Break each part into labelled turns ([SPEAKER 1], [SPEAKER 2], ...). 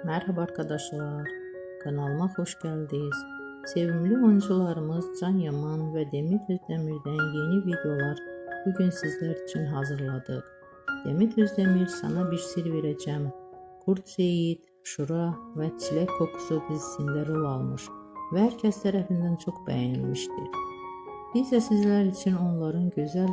[SPEAKER 1] Merhaba arkadaşlar, kanalıma hoş geldiniz. Sevimli oyuncularımız Can Yaman ve Demet Özdemir'den yeni videolar bugün sizler için hazırladık. Demet Özdemir sana bir sır vereceğim. Kurt Seyit, Şura ve Çilek Kokusu dizisinde rol almış ve herkes tarafından çok beğenilmiştir. Biz de sizler için onların güzel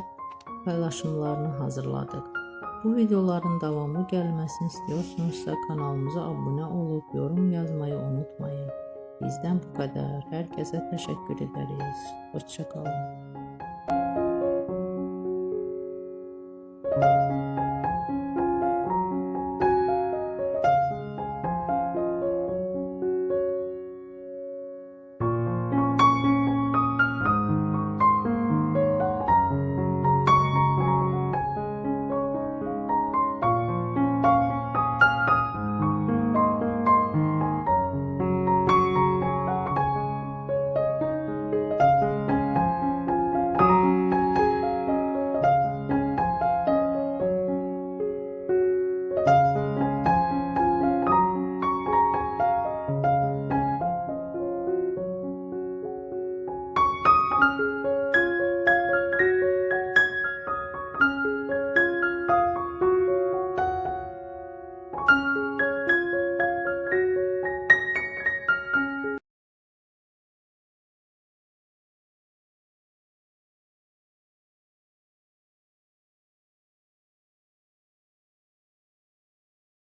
[SPEAKER 1] paylaşımlarını hazırladık. Bu videoların devamı gelmesini istiyorsanızsa kanalımıza abone olup yorum yazmayı unutmayın. Bizden bu kadar. Herkese teşekkür ederiz. Hoşça kalın.